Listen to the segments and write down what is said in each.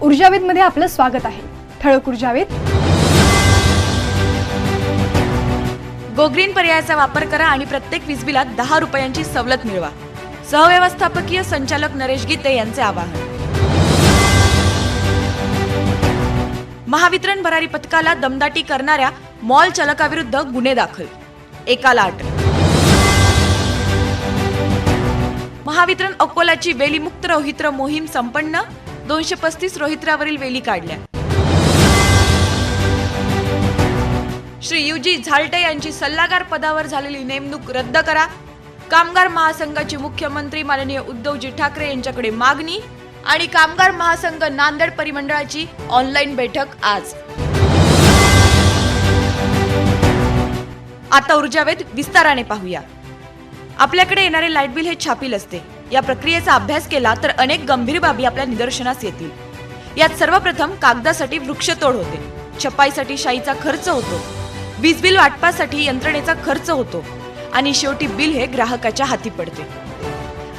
ऊर्जावेदमध्ये आपलं स्वागत आहे। ठळक ऊर्जावेद। गोग्रीन पर्यायाचा वापर करा आणि प्रत्येक वीज बिलात 10 रुपयांची सवलत मिळवा। सहव्यवस्थापकीय संचालक नरेश गीते यांचे आवाहन। महावितरण भरारी पथकाला दमदाटी करणाऱ्या मॉल चालकाविरुद्ध गुन्हे दाखल, एकाला अटक। महावितरण अकोलाची वेलीमुक्त रोहित्र मोहीम संपन्न, 235 रोहित्रावरील वेली काढल्या। श्री युजी झाल्टे यांची सल्लागार पदावर झालेली नेमणूक रद्द करा। कामगार महासंघाची मुख्यमंत्री माननीय उद्धवजी ठाकरे यांच्याकडे मागणी आणि कामगार महासंघ नांदेड परिमंडळाची ऑनलाईन बैठक आज। आता ऊर्जावेद विस्ताराने पाहूया। आपल्याकडे येणारे लाईट बिल हे छापील असते। या प्रक्रियेचा अभ्यास केला तर अनेक गंभीर बाबी आपल्या निदर्शनास येतील। यात सर्वप्रथम कागदासाठी वृक्षतोड होते, छपाईसाठी शाईचा खर्च होतो, वीज बिल वाटपासाठी यंत्रणेचा खर्च होतो आणि शेवटी बिल हे ग्राहकाच्या हाती पडते।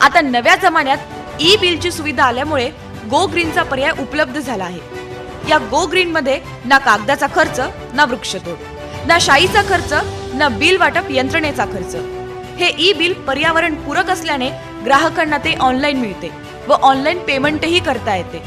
आता नव्या जमान्यात ई बिलची सुविधा आल्यामुळे गो ग्रीनचा पर्याय उपलब्ध झाला आहे। या गो ग्रीन मध्ये ना कागदाचा खर्च, ना वृक्षतोड, ना शाईचा खर्च, ना बिल वाटप यंत्रणेचा खर्च। हे ई बिल पर्यावरण पूरक असल्याने ग्राहकांना ते ऑनलाईन मिळते व ऑनलाईन पेमेंटही करता येते।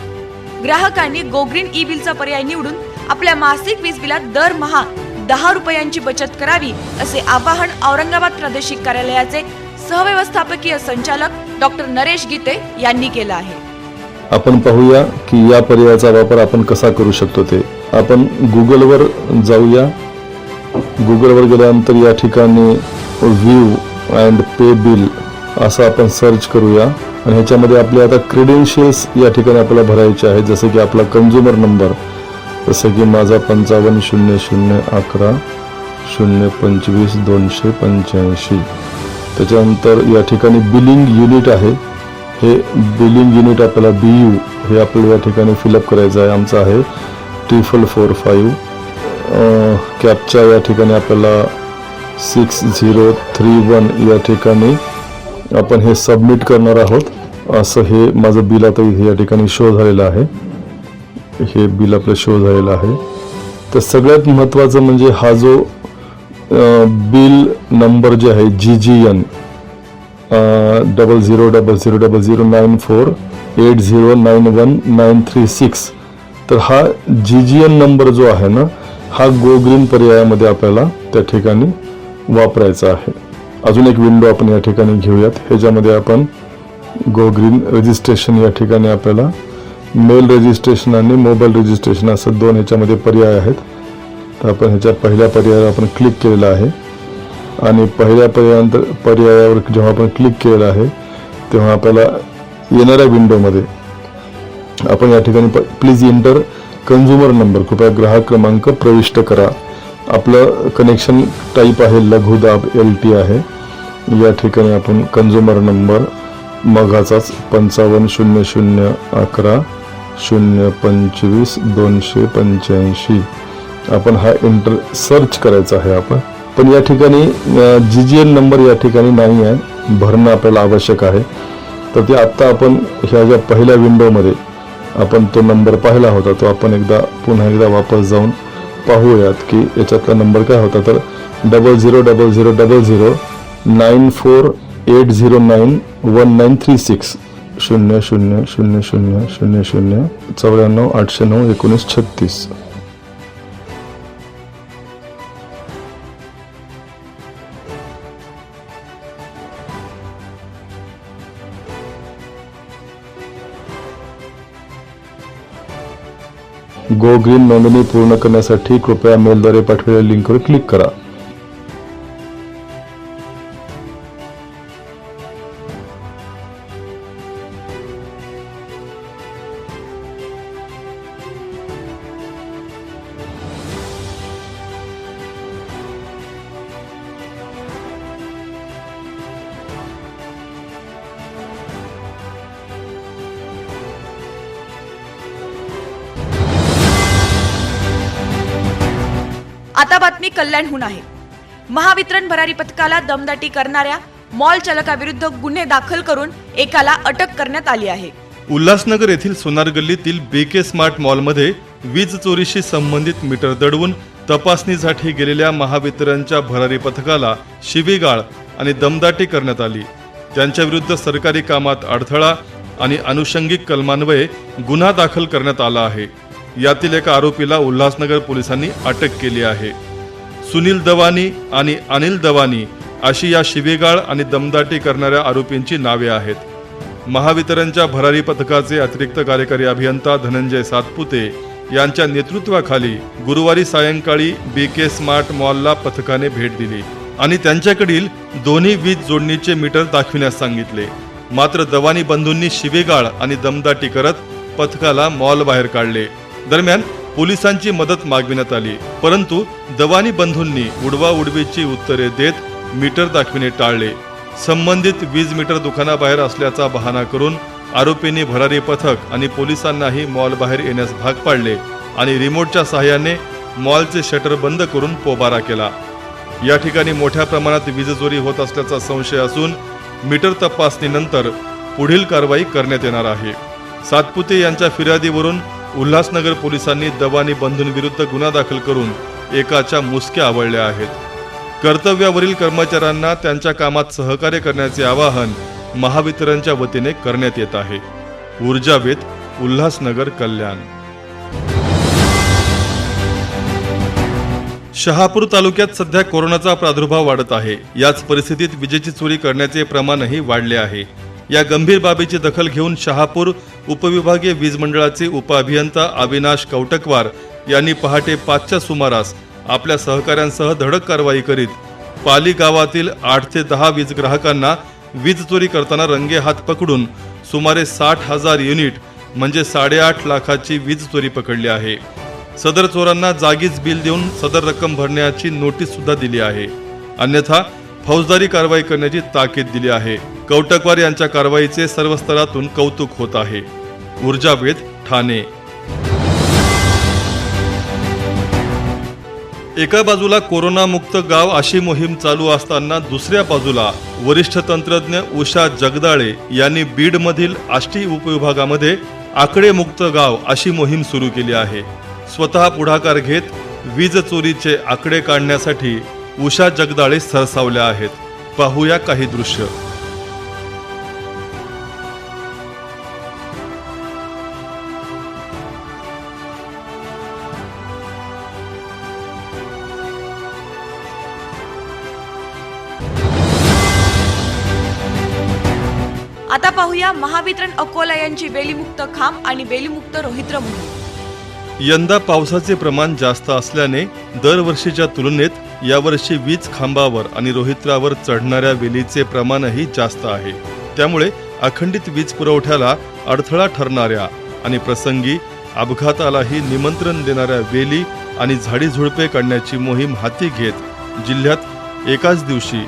ग्राहकांनी गो ग्रीन ई बिलचा पर्याय निवडून आपल्या मासिक वीज बिलात दरमहा 10 रुपयांची बचत करावी, असे आवाहन औरंगाबाद प्रादेशिक कार्यालयाचे सहव्यवस्थापकीय संचालक डॉक्टर नरेश गीते यांनी केलं आहे। आपण पाहूया की या पर्यायाचा वापर आपण कसा करू शकतो ते। आपण गुगलवर जाऊया। गुगलवर गेल्यानंतर या ठिकाणी व्ह्यू अँड पे बिल असं आपण सर्च करूया आणि ह्याच्यामध्ये आपले आता क्रेडेन्शियल्स या ठिकाणी आपल्याला भरायचे आहेत, जसं की आपला कंझ्युमर नंबर, जसं की माझा 5500110225 त्याच्यानंतर या ठिकाणी बिलिंग युनिट आहे, हे बिलिंग युनिट आपल्याला BU हे आपल्याला या ठिकाणी फिलअप करायचं आहे। आमचं आहे 4445। कॅप्चा या ठिकाणी आपल्याला 6031 या ठिकाणी आपण हे सबमिट करणार आहोत। असं हे माझं बिल आता या ठिकाणी शो झालेलं आहे। हे बिल आपलं शो झालेलं आहे। तर सगळ्यात महत्त्वाचं म्हणजे हा जो बिल नंबर जे आहे GGN 0000009480919936, तर हा GGN नंबर जो आहे ना, हा गो ग्रीन पर्यायामध्ये आपल्याला त्या ठिकाणी वापरायचा आहे। अजून एक विंडो आपण या ठिकाणी घेऊयात। ह्याच्यामध्ये आपण गो ग्रीन रजिस्ट्रेशन या ठिकाणी आपल्याला मेल रजिस्ट्रेशन आणि मोबाईल रजिस्ट्रेशन असं दोन ह्याच्यामध्ये पर्याय आहेत। तर आपण ह्याच्या पहिल्या पर्यायावर आपण क्लिक केलेलं आहे आणि पहिल्या पर्यायावर जेव्हा आपण क्लिक केलेलं आहे तेव्हा आपल्याला येणाऱ्या विंडोमध्ये आपण या ठिकाणी प्लीज एंटर कंझ्युमर नंबर, कृपया ग्राहक क्रमांक प्रविष्ट करा। आपलं कनेक्शन टाईप आहे लघुदाब LT आहे। या ठिकाणी आपण कंझ्युमर नंबर मगाचाच 5500010225 आपण हा एंटर सर्च करायचा आहे आपण। पण या ठिकाणी GGN नंबर या ठिकाणी नाही आहे, भरणं आपल्याला आवश्यक आहे। तर ते आता आपण ह्या ज्या पहिल्या विंडोमध्ये आपण तो नंबर पाहिला होता तो आपण पुन्हा एकदा वापस जाऊन पाहूयात की याच्यातला नंबर काय होता। तर 00009480919936 0000009498091936। गो ग्रीन नोंदणी पूर्ण करण्यासाठी कृपया मेलद्वारे पाठवलेल्या लिंकवर क्लिक करा। आता बातमी कल्याणहून आहे। महावितरण भरारी पथकाला दमदाटी करणाऱ्या मॉल चालकाविरुद्ध गुन्हे दाखल करून एकाला अटक करण्यात आली आहे। उल्हासनगर येथील सोनार गल्लीतील बीके स्मार्ट मॉलमध्ये वीज चोरीशी संबंधित मीटर दडवून तपासणीसाठी गेलेल्या महावितरणच्या भरारी पथकाला शिवीगाळ आणि दमदाटी करण्यात आली. त्यांच्या विरुद्ध सरकारी कामात अडथळा आणि अनुषंगिक कलमान्वये गुन्हा दाखल करण्यात आला आहे. यातील एका आरोपीला उल्हासनगर पोलिसांनी अटक केली आहे. सुनील दवानी आणि अनिल दवानी अशी या शिवीगाळ आणि दमदाटी करणाऱ्या आरोपींची नावे आहेत. महावितरणच्या भरारी पथकाचे अतिरिक्त कार्यकारी अभियंता धनंजय सातपुते यांच्या नेतृत्वाखाली गुरुवारी सायंकाळी बीके स्मार्ट मॉलला पथकाने भेट दिली आणि त्यांच्याकडील दोन्ही वीज जोडणीचे मीटर दाखविण्यास सांगितले. मात्र दवानी बंधूंनी शिवीगाळ आणि दमदाटी करत पथकाला मॉल बाहेर काढले. दरम्यान पोलिसांची मदत मागविण्यात आली, परंतु दवानी बंधूंनी उडवाउडवीची उत्तरे देत मीटर दाखविणे टाळले. संबंधित वीज मीटर दुकानाबाहेर असल्याचा बहाणा करून आरोपींनी भरारी पथक आणि पोलिसांनाही मॉल बाहेर येण्यास भाग पाडले आणि रिमोटच्या सहाय्याने मॉलचे शटर बंद करून पोबारा केला. या ठिकाणी मोठ्या प्रमाणात वीज चोरी होत असल्याचा संशय असून मीटर तपासणीनंतर पुढील कारवाई करण्यात येणार आहे. सातपुते यांच्या फिर्यादीवरून उल्हासनगर पोलिसांनी दवानी बंधूंविरुद्ध गुन्हा दाखल करून एकाच्या मुसक्या आवळल्या आहेत. कर्तव्यावरील कर्मचाऱ्यांना त्यांच्या कामात सहकार्य करण्याचे आवाहन महावितरणच्या वतीने करण्यात येत आहे. ऊर्जावेद, उल्हासनगर, कल्याण. शहापूर तालुक्यात सध्या कोरोनाचा प्रादुर्भाव वाढत आहे. याच परिस्थितीत विजेची चोरी करण्याचे प्रमाणही वाढले आहे. या गंभीर बाबीची दखल घेऊन शहापूर उपविभागीय वीज मंडळाचे उपअभियंता अविनाश कौटकवार यांनी पहाटे 5च्या सुमारास आपल्या सहकाऱ्यांसह धडक कारवाई करीत पाली गावातील 8 ते 10 वीज ग्राहकांना वीज चोरी करताना रंगेहात पकडून सुमारे 60,000 युनिट म्हणजे 8.5 लाखाची वीज चोरी पकडली आहे. सदर चोरांना जागीच बिल देऊन सदर रक्कम भरण्याची नोटीस सुद्धा दिली आहे. अन्यथा फौजदारी कारवाई करण्याची ताकीद दिली आहे. कौटकवार यांच्या कारवाईचे सर्व स्तरातून कौतुक होत आहे. ऊर्जावेद, ठाणे. एका बाजूला कोरोनामुक्त गाव अशी मोहीम चालू असताना दुसऱ्या बाजूला वरिष्ठ तंत्रज्ञ उषा जगदाळे यांनी बीडमधील आष्टी उपविभागामध्ये आकडेमुक्त गाव अशी मोहीम सुरू केली आहे. स्वतः पुढाकार घेत वीज चोरीचे आकडे काढण्यासाठी उषा जगदाळे सरसावल्या आहेत. पाहूया काही दृश्य. आता पाहूया महावितरण अकोला यांची वेलीमुक्त खांब आणि वेलीमुक्त रोहित्र मोहीम. यंदा पावसाचे प्रमाण जास्त असल्याने दरवर्षीच्या तुलनेत यावर्षी वीज खांबावर आणि रोहित्रावर चढणाऱ्या वेलीचे प्रमाणही जास्त आहे. त्यामुळे अखंडित वीज पुरवठ्याला अडथळा ठरणाऱ्या आणि प्रसंगी अपघातालाही निमंत्रण देणाऱ्या वेली आणि झाडीझुडपे काढण्याची मोहीम हाती घेत जिल्ह्यात एकाच दिवशी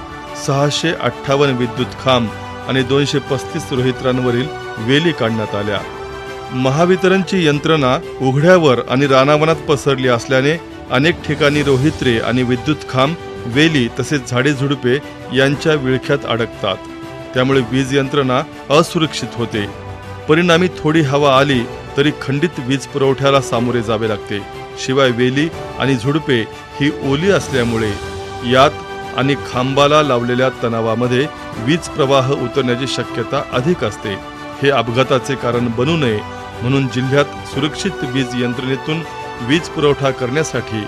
658 विद्युत खांब आणि 235 रोहित्रांवरील वेली काढण्यात आल्या. महावितरणची यंत्रणा उघड्यावर आणि रानावनात पसरली असल्याने अनेक ठिकाणी रोहित्रे आणि विद्युत खांब, वेली तसेच झाडेझुडपे यांच्या विळख्यात अडकतात. त्यामुळे वीज यंत्रणा असुरक्षित होते. परिणामी थोडी हवा आली तरी खंडित वीज पुरवठ्याला सामोरे जावे लागते. शिवाय वेली आणि झुडपे ही ओली असल्यामुळे यात आणि खांबाला लावलेल्या तणावामध्ये वीज प्रवाह उतरण्याची शक्यता अधिक असते. हे अपघाताचे कारण बनू नये म्हणून जिल्ह्यात सुरक्षित वीज यंत्रणेतून वीज पुरवठा करण्यासाठी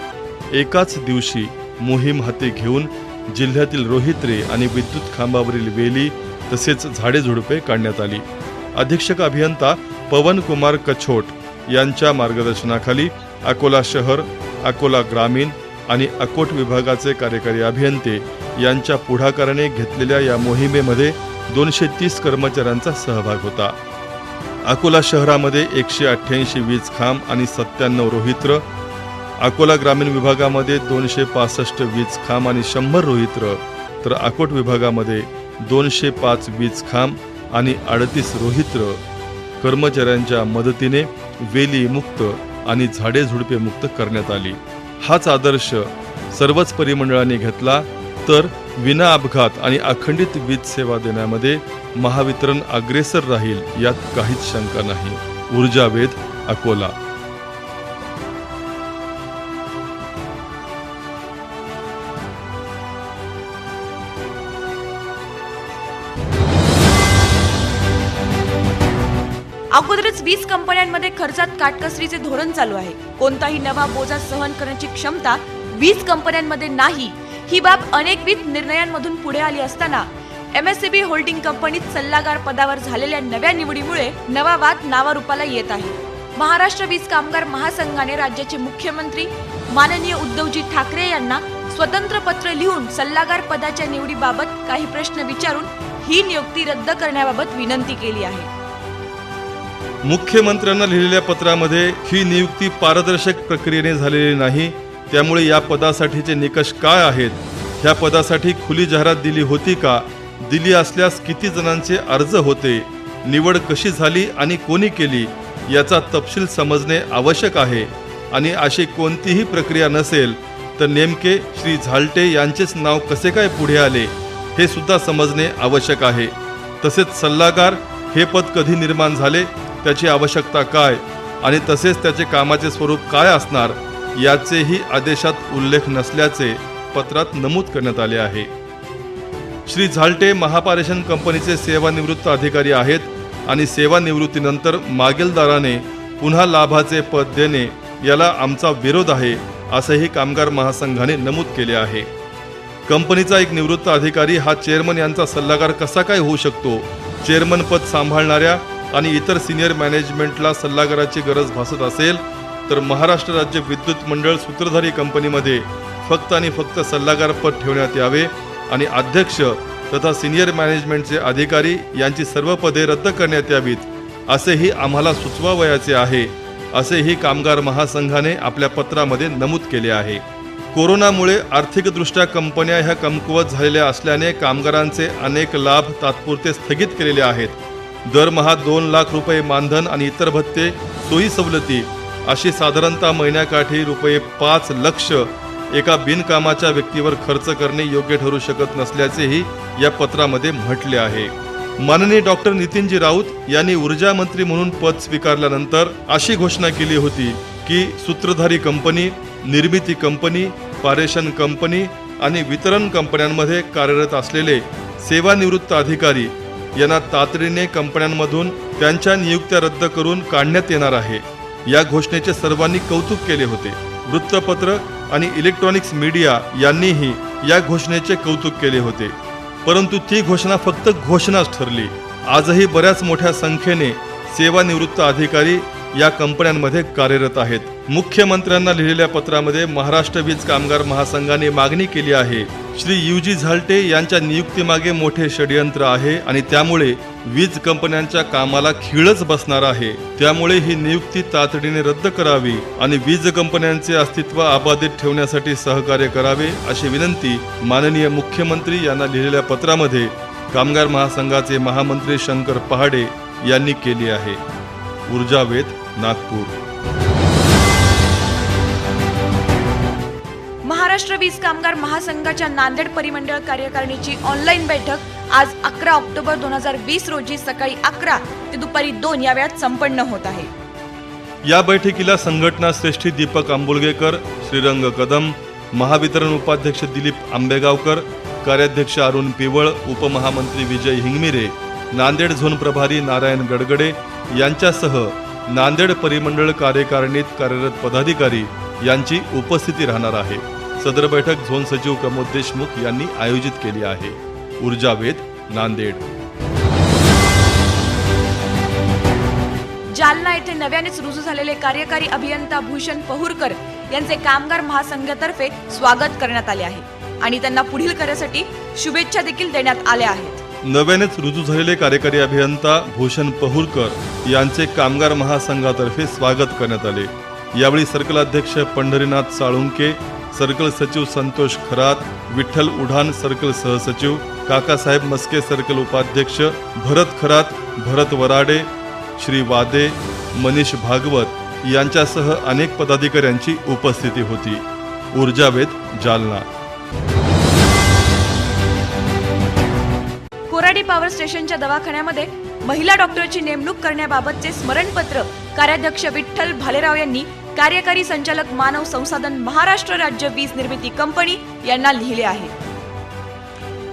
एकाच दिवशी मोहीम हाती घेऊन जिल्ह्यातील रोहित्रे आणि विद्युत खांबावरील वेली तसेच झाडेझुडपे काढण्यात आली. अधीक्षक अभियंता पवन कुमार कछोट यांच्या मार्गदर्शनाखाली अकोला शहर, अकोला ग्रामीण आणि अकोट विभागाचे कार्यकारी अभियंते यांच्या पुढाकाराने घेतलेल्या या मोहिमेमध्ये 230 कर्मचाऱ्यांचा सहभाग होता. अकोला शहरामध्ये 188 वीज खांब आणि 97 रोहित्र, अकोला ग्रामीण विभागामध्ये 265 वीज खांब आणि 100 रोहित्र, तर अकोट विभागामध्ये 205 वीज खांब आणि 38 रोहित्र कर्मचाऱ्यांच्या मदतीने वेली मुक्त आणि झाडे झुडपे मुक्त करण्यात आली. हाच आदर्श सर्वच परिमंडळांनी घेतला तर विना अपघात आणि अखंडित वीज सेवा देण्यामध्ये महावितरण अग्रेसर राहील यात काहीच शंका नाही. ऊर्जावेध, अकोला. अगोदरच वीज कंपन्यांमध्ये खर्चात काटकसरीचे धोरण चालू आहे. कोणताही नवा बोजा सहन करण्याची क्षमता वीज कंपन्यांमध्ये नाही. ही बाब अनेकविध निर्णयांमधून पुढे आली असताना MSCB होल्डिंग कंपनीत सल्लागार पदावर झालेल्या नव्या निवडीमुळे नवा वाद नावारूपाला येत आहे. महाराष्ट्र वीज कामगार महासंघाने राज्याचे मुख्यमंत्री माननीय उद्धवजी ठाकरे यांना स्वतंत्र पत्र लिहून सल्लागार पदाच्या निवडीबाबत काही प्रश्न विचारून ही नियुक्ती रद्द करण्याबाबत विनंती केली आहे. मुख्यमंत्र्यांना लिहिलेल्या पत्रामध्ये ही नियुक्ती पारदर्शक प्रक्रियेने झालेली नाही. त्यामुळे या पदासाठीचे निकष काय आहेत, ह्या पदासाठी खुली जाहिरात दिली होती का, दिली असल्यास किती जणांचे अर्ज होते, निवड कशी झाली आणि कोणी केली याचा तपशील समजणे आवश्यक आहे. आणि अशी कोणतीही प्रक्रिया नसेल तर नेमके श्री झाल्टे यांचेच नाव कसे काय पुढे आले हे सुद्धा समजणे आवश्यक आहे. तसेच सल्लागार हे पद कधी निर्माण झाले, त्याची आवश्यकता काय आणि तसेच त्याचे कामाचे स्वरूप काय असणार याचेही आदेशात उल्लेख नसल्याचे पत्रात नमूद करण्यात आले आहे. श्री झाल्टे महापारेषण कंपनीचे सेवानिवृत्त अधिकारी आहेत आणि सेवानिवृत्तीनंतर मागीलदाराने पुन्हा लाभाचे पद देणे याला आमचा विरोध आहे असेही कामगार महासंघाने नमूद केले आहे. कंपनीचा एक निवृत्त अधिकारी हा चेअरमन यांचा सल्लागार कसा काय होऊ शकतो? चेअरमन पद सांभाळणाऱ्या आणि इतर सिनियर मॅनेजमेंटला सल्लागाराची गरज भासत असेल तर महाराष्ट्र राज्य विद्युत मंडळ सूत्रधारी कंपनीमध्ये फक्त आणि फक्त सल्लागार पद ठेवण्यात यावे आणि अध्यक्ष तथा सिनियर मॅनेजमेंटचे अधिकारी यांची सर्व पदे रद्द करण्यात यावीत असेही आम्हाला सुचवावयाचे आहे, असेही कामगार महासंघाने आपल्या पत्रामध्ये नमूद केले आहे. कोरोनामुळे आर्थिकदृष्ट्या कंपन्या ह्या कमकुवत झालेल्या असल्याने कामगारांचे अनेक लाभ तात्पुरते स्थगित केलेले आहेत. दरमहा 2 लाख रुपये मानधन आणि इतर भत्ते, सोयी सवलती अशी साधारणतः महिन्याकाठी रुपये 5 लक्ष एका बिनकामाच्या व्यक्तीवर खर्च करणे योग्य ठरू शकत नसल्याचेही या पत्रामध्ये म्हटले आहे. माननीय डॉक्टर नितीनजी राऊत यांनी ऊर्जा मंत्री म्हणून पद स्वीकारल्यानंतर अशी घोषणा केली होती की सूत्रधारी कंपनी, निर्मिती कंपनी, पारेषण कंपनी आणि वितरण कंपन्यांमध्ये कार्यरत असलेले सेवानिवृत्त अधिकारी यांना तातडीने कंपन्यांमधून त्यांच्या नियुक्त्या रद्द करून काढण्यात येणार आहे. या घोषणेचे सर्वांनी कौतुक केले होते. वृत्तपत्र आणि इलेक्ट्रॉनिक्स मीडिया यांनीही या घोषणेचे कौतुक केले होते. परंतु ती घोषणा फक्त घोषणाच ठरली. आजही बऱ्याच मोठ्या संख्येने सेवानिवृत्त अधिकारी या कंपन्यांमध्ये कार्यरत आहेत. मुख्यमंत्र्यांना लिहिलेल्या पत्रामध्ये महाराष्ट्र वीज कामगार महासंघाने मागणी केली आहे, श्री UG झाल्टे यांच्या नियुक्तीमागे मोठे षडयंत्र आहे आणि त्यामुळे वीज कंपन्यांच्या कामाला खीळच बसणार आहे. त्यामुळे ही नियुक्ती तातडीने रद्द करावी आणि वीज कंपन्यांचे अस्तित्व अबाधित ठेवण्यासाठी सहकार्य करावे अशी विनंती माननीय मुख्यमंत्री यांना लिहिलेल्या पत्रामध्ये कामगार महासंघाचे महामंत्री शंकर पहाडे यांनी केली आहे. ऊर्जावेध, नागपूर. महाराष्ट्र वीज कामगार महासंघाच्या नांदेड परिमंडळ कार्यकारिणीची ऑनलाईन बैठक आज 11 ऑक्टोबर 2020 रोजी सकाळी 11 ते दुपारी 2 या वेळात संपन्न होत आहे. या बैठकीला संघटना श्रेष्ठी दीपक आंबुलगेकर, श्रीरंग कदम, महावितरण उपाध्यक्ष दिलीप आंबेगावकर, कार्याध्यक्ष अरुण पिवळ, उपमहामंत्री विजय हिंगमिरे, नांदेड झोन प्रभारी नारायण गडगडे यांच्यासह नांदेड परिमंडळ कार्यकारिणीत कार्यरत पदाधिकारी यांची उपस्थिती राहणार आहे. सदर बैठक झोन सचिव प्रमोद देशमुख यांनी आयोजित केली आहे. ऊर्जावेध, नांदेड. जालना येथे नव्यानेच रुजू झालेले कार्यकारी अभियंता भूषण पहुरकर यांचे कामगार महासंघातर्फे स्वागत करण्यात आले आहे आणि त्यांना पुढील कार्यासाठी शुभेच्छा देखील देण्यात आल्या आहेत. नव्यानेच रुजू झालेले कार्यकारी अभियंता भूषण पहुरकर यांचे कामगार महासंघातर्फे स्वागत करण्यात आले. यावेळी सर्कल अध्यक्ष पंढरीनाथ साळुंके, सर्कल सचिव संतोष खरात, विठ्ठल उढान सर्कल सहसचिव, काकासाहेब मस्के सर्कल उपाध्यक्ष, भरत खरात, भरत वराडे, श्री वादे, मनीष भागवत यांच्यासह अनेक पदाधिकाऱ्यांची उपस्थिती होती. ऊर्जावेध, जालना. पॉवर स्टेशनच्या दवाखान्यामध्ये महिला डॉक्टरची नेमणूक करण्याबाबतचे स्मरणपत्र कार्याध्यक्ष विठ्ठल भालेराव यांनी कार्यकारी संचालक मानव संसाधन महाराष्ट्र राज्य वीज निर्मिती कंपनी यांना लिहिले आहे.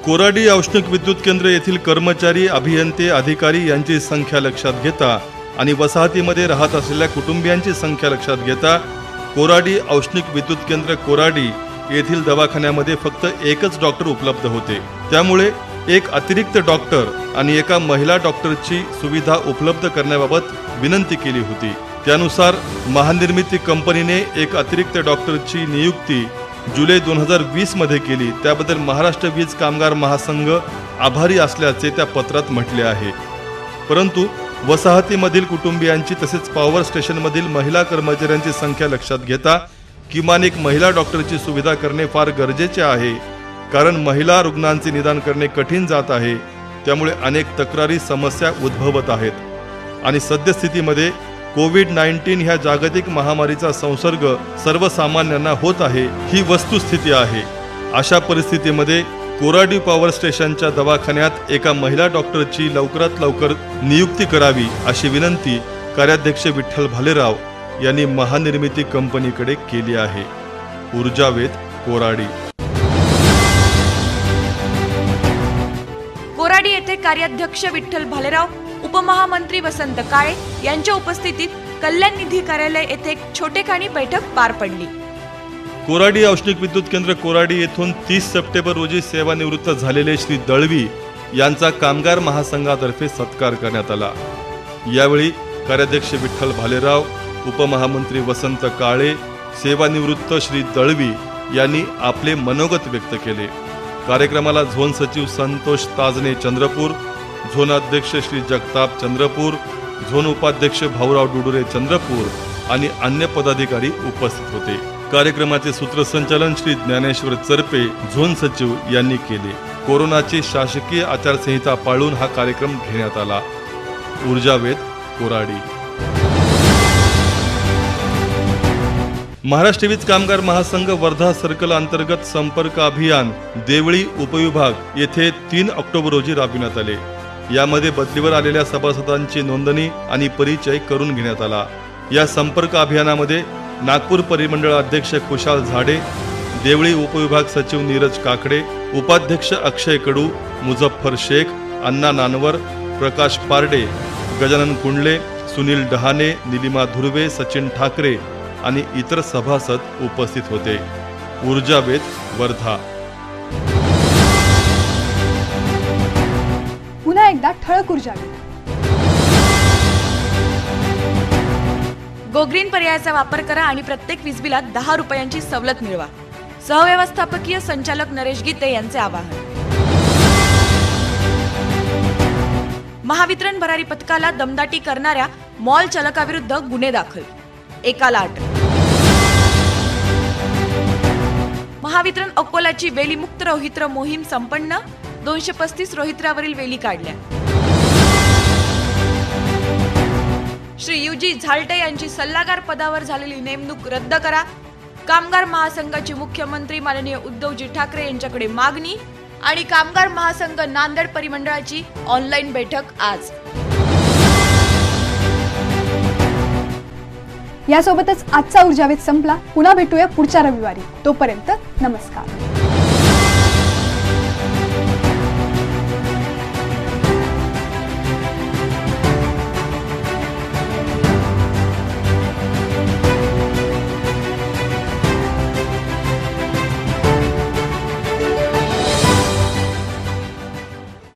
कोराडी औष्णिक विद्युत केंद्र येथील कर्मचारी, अभियंते, अधिकारी यांची संख्या लक्षात घेता आणि वसाहतीमध्ये राहत असलेल्या कुटुंबियांची संख्या लक्षात घेता कोराडी औष्णिक विद्युत केंद्र कोराडी येथील दवाखान्यामध्ये फक्त एकच डॉक्टर उपलब्ध होते. त्यामुळे एक अतिरिक्त डॉक्टर आणि एका महिला डॉक्टरची सुविधा उपलब्ध करण्याबाबत विनंती केली होती. त्यानुसार महानिर्मिती कंपनीने एक अतिरिक्त डॉक्टरची नियुक्ती जुलै 2020 मध्ये केली. त्याबद्दल महाराष्ट्र वीज कामगार महासंघ आभारी असल्याचे त्या पत्रात म्हटले आहे. परंतु वसाहतीमधील कुटुंबियांची तसेच पॉवर स्टेशनमधील महिला कर्मचाऱ्यांची संख्या लक्षात घेता किमान एक महिला डॉक्टरची सुविधा करणे फार गरजेचे आहे. कारण महिला रुग्णांचे निदान करणे कठीण जात आहे. त्यामुळे अनेक तक्रारी, समस्या उद्भवत आहेत आणि सद्यस्थितीमध्ये कोविड-19 ह्या जागतिक महामारीचा संसर्ग सर्वसामान्यांना होत आहे ही वस्तुस्थिती आहे. अशा परिस्थितीमध्ये कोराडी पॉवर स्टेशनच्या दवाखान्यात एका महिला डॉक्टरची लवकरात लवकर नियुक्ती करावी अशी विनंती कार्याध्यक्ष विठ्ठल भालेराव यांनी महानिर्मिती कंपनीकडे केली आहे. ऊर्जावेध, कोराडी. कोराडी येथे कार्याध्यक्ष विठ्ठल भालेराव, उपमहामंत्री वसंत काळे यांच्या उपस्थितीत कल्याण निधी कार्यालय येथे एक छोटेखानी बैठक पार पडली. कोराडी औष्णिक विद्युत केंद्र कोराडी येथून 30 सप्टेंबर रोजी सेवानिवृत्त झालेले श्री दळवी यांचा कामगार महासंघातर्फे सत्कार करण्यात आला. यावेळी कार्याध्यक्ष विठ्ठल भालेराव, उपमहामंत्री वसंत काळे, सेवानिवृत्त श्री दळवी यांनी आपले मनोगत व्यक्त केले. कार्यक्रमाला झोन सचिव संतोष ताजने चंद्रपूर, झोन अध्यक्ष श्री जगताप चंद्रपूर, झोन उपाध्यक्ष भाऊराव डुडुरे चंद्रपूर आणि अन्य पदाधिकारी उपस्थित होते. कार्यक्रमाचे सूत्रसंचालन श्री ज्ञानेश्वर चरपे, झोन सचिव यांनी केले. कोरोनाची शासकीय आचारसंहिता पाळून हा कार्यक्रम घेण्यात आला. ऊर्जावेध, कोराडी. महाराष्ट्र वीज कामगार महासंघ वर्धा सर्कल अंतर्गत संपर्क अभियान देवळी उपविभाग येथे 3 ऑक्टोबर रोजी राबविण्यात आले. यामध्ये बदलीवर आलेल्या सभासदांची नोंदणी आणि परिचय करून घेण्यात आला. या संपर्क अभियानामध्ये नागपूर परिमंडळ अध्यक्ष कुशाल झाडे, देवळी उपविभाग सचिव नीरज काकडे, उपाध्यक्ष अक्षय कडू, मुझफ्फर शेख, अण्णा नानवर, प्रकाश पारडे, गजानन कुंडले, सुनील डहाणे, निलिमा धुर्वे, सचिन ठाकरे आणि इतर सभासद उपस्थित होते. ऊर्जावेध, वर्धा. पुन्हा एकदा ठळक ऊर्जावेध. गोग्रीन पर्यायाचा वापर करा आणि प्रत्येक वीज बिलात 10 रुपयांची सवलत मिळवा. सहव्यवस्थापकीय संचालक नरेश गीते यांचे आवाहन. महावितरण भरारी पथकाला दमदाटी करणाऱ्या मॉल चालकाविरुद्ध गुन्हे दाखल, एकाला अटक. महावितरण अकोलाची वेलीमुक्त रोहित्र मोहीम संपन्न, 235 रोहित्रावरील वेली काढल्या. श्री युजी झालटे यांची सल्लागार पदावर झालेली नेमणूक रद्द करा. कामगार महासंघाची मुख्यमंत्री माननीय उद्धवजी ठाकरे यांच्याकडे मागणी. आणि कामगार महासंघ नांदेड परिमंडळाची ऑनलाईन बैठक आज. यासोबतच आजचा ऊर्जावेध संपला. पुन्हा भेटूया पुढच्या रविवारी. तोपर्यंत नमस्कार.